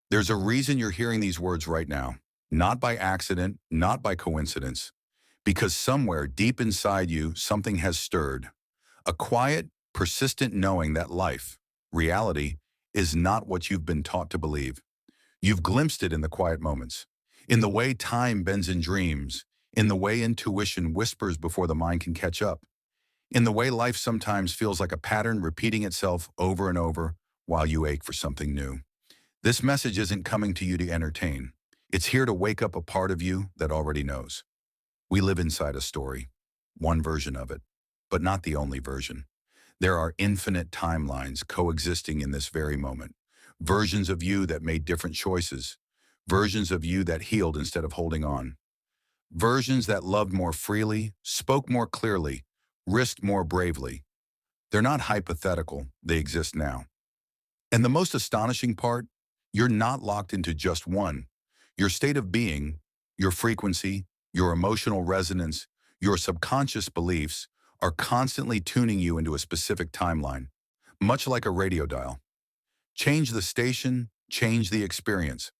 There's a reason you're hearing these words right now, not by accident, not by coincidence, because somewhere deep inside you, something has stirred. A quiet, persistent knowing that life, reality, is not what you've been taught to believe. You've glimpsed it in the quiet moments, in the way time bends in dreams, in the way intuition whispers before the mind can catch up, in the way life sometimes feels like a pattern repeating itself over and over while you ache for something new. This message isn't coming to you to entertain. It's here to wake up a part of you that already knows. We live inside a story, one version of it, but not the only version. There are infinite timelines coexisting in this very moment. Versions of you that made different choices. Versions of you that healed instead of holding on. Versions that loved more freely, spoke more clearly, risked more bravely. They're not hypothetical, they exist now. And the most astonishing part, you're not locked into just one. Your state of being, your frequency, your emotional resonance, your subconscious beliefs are constantly tuning you into a specific timeline, much like a radio dial. Change the station, change the experience.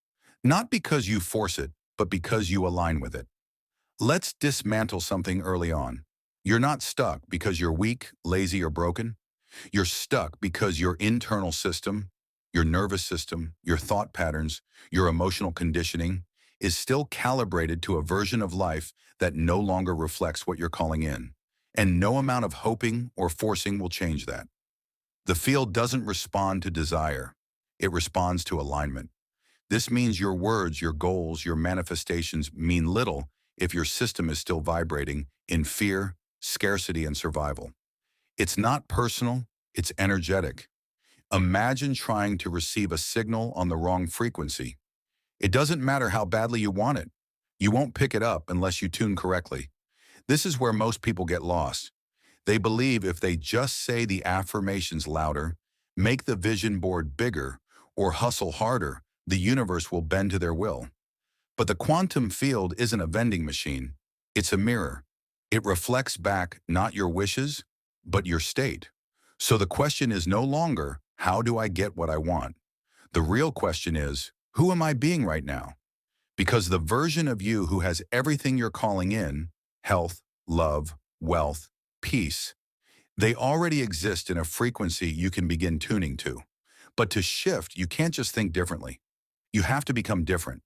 Not because you force it, but because you align with it. Let's dismantle something early on. You're not stuck because you're weak, lazy, or broken. You're stuck because your internal system, your nervous system, your thought patterns, your emotional conditioning is still calibrated to a version of life that no longer reflects what you're calling in. And no amount of hoping or forcing will change that. The field doesn't respond to desire. It responds to alignment. This means your words, your goals, your manifestations mean little if your system is still vibrating in fear, scarcity, and survival. It's not personal, it's energetic. Imagine trying to receive a signal on the wrong frequency. It doesn't matter how badly you want it. You won't pick it up unless you tune correctly. This is where most people get lost. They believe if they just say the affirmations louder, make the vision board bigger, or hustle harder, the universe will bend to their will. But the quantum field isn't a vending machine. It's a mirror. It reflects back not your wishes, but your state. So the question is no longer, how do I get what I want? The real question is, who am I being right now? Because the version of you who has everything you're calling in, health, love, wealth, peace, they already exist in a frequency you can begin tuning to. But to shift, you can't just think differently. You have to become different.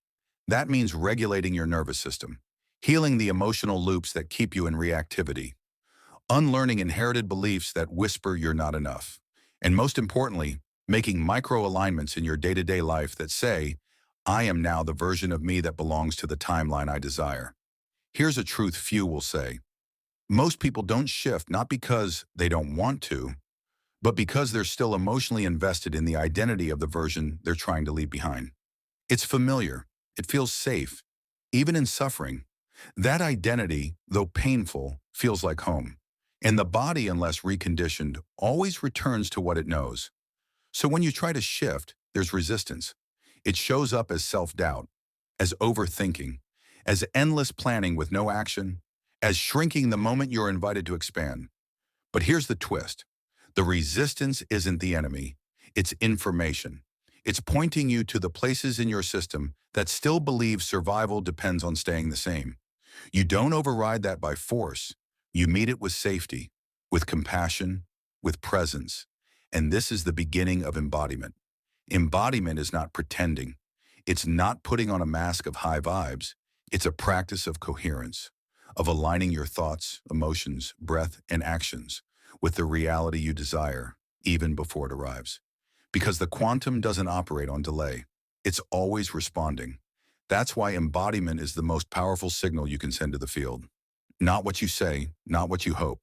That means regulating your nervous system, healing the emotional loops that keep you in reactivity, unlearning inherited beliefs that whisper you're not enough, and most importantly, making micro-alignments in your day-to-day life that say, I am now the version of me that belongs to the timeline I desire. Here's a truth few will say. Most people don't shift not because they don't want to, but because they're still emotionally invested in the identity of the version they're trying to leave behind. It's familiar. It feels safe. Even in suffering, that identity, though painful, feels like home. And the body, unless reconditioned, always returns to what it knows. So when you try to shift, there's resistance. It shows up as self-doubt, as overthinking, as endless planning with no action, as shrinking the moment you're invited to expand. But here's the twist. The resistance isn't the enemy. It's information. It's pointing you to the places in your system that still believe survival depends on staying the same. You don't override that by force. You meet it with safety, with compassion, with presence. And this is the beginning of embodiment. Embodiment is not pretending. It's not putting on a mask of high vibes. It's a practice of coherence, of aligning your thoughts, emotions, breath, and actions with the reality you desire, even before it arrives. Because the quantum doesn't operate on delay. It's always responding. That's why embodiment is the most powerful signal you can send to the field. Not what you say, not what you hope,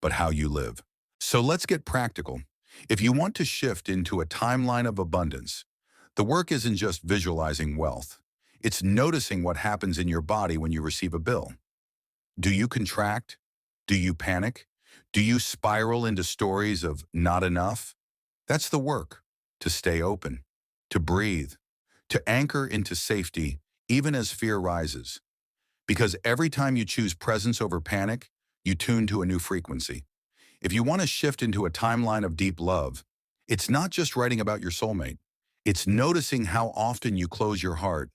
but how you live. So let's get practical. If you want to shift into a timeline of abundance, the work isn't just visualizing wealth. It's noticing what happens in your body when you receive a bill. Do you contract? Do you panic? Do you spiral into stories of not enough? That's the work. To stay open, to breathe, to anchor into safety, even as fear rises. Because every time you choose presence over panic, you tune to a new frequency. If you want to shift into a timeline of deep love, it's not just writing about your soulmate. It's noticing how often you close your heart,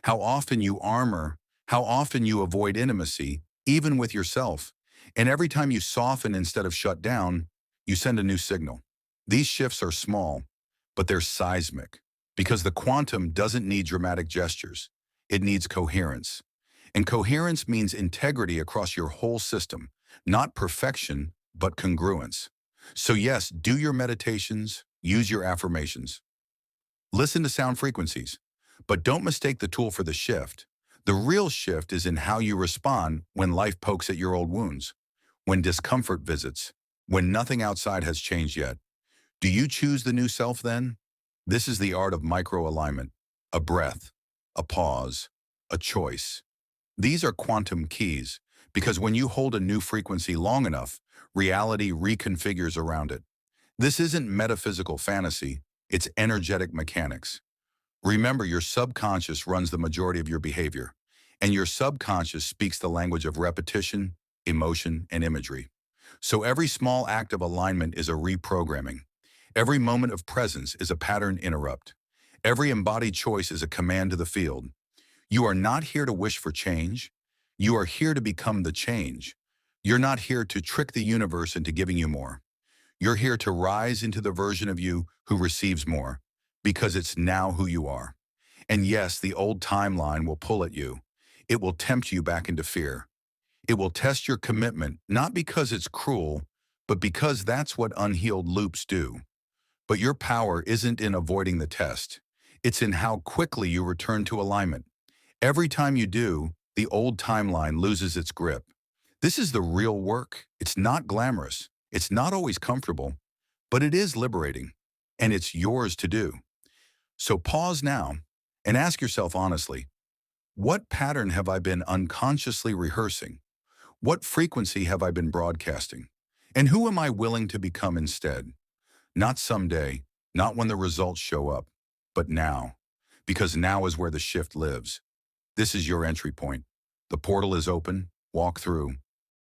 how often you armor, how often you avoid intimacy, even with yourself. And every time you soften instead of shut down, you send a new signal. These shifts are small, but they're seismic, because the quantum doesn't need dramatic gestures. It needs coherence. And coherence means integrity across your whole system, not perfection, but congruence. So yes, do your meditations, use your affirmations. Listen to sound frequencies, but don't mistake the tool for the shift. The real shift is in how you respond when life pokes at your old wounds, when discomfort visits, when nothing outside has changed yet. Do you choose the new self then? This is the art of micro-alignment, a breath, a pause, a choice. These are quantum keys, because when you hold a new frequency long enough, reality reconfigures around it. This isn't metaphysical fantasy, it's energetic mechanics. Remember, your subconscious runs the majority of your behavior, and your subconscious speaks the language of repetition, emotion, and imagery. So every small act of alignment is a reprogramming. Every moment of presence is a pattern interrupt. Every embodied choice is a command to the field. You are not here to wish for change. You are here to become the change. You're not here to trick the universe into giving you more. You're here to rise into the version of you who receives more, because it's now who you are. And yes, the old timeline will pull at you. It will tempt you back into fear. It will test your commitment, not because it's cruel, but because that's what unhealed loops do. But your power isn't in avoiding the test. It's in how quickly you return to alignment. Every time you do, the old timeline loses its grip. This is the real work. It's not glamorous. It's not always comfortable, but it is liberating, and it's yours to do. So pause now and ask yourself honestly, what pattern have I been unconsciously rehearsing? What frequency have I been broadcasting? And who am I willing to become instead? Not someday, not when the results show up, but now, because now is where the shift lives. This is your entry point. The portal is open. Walk through.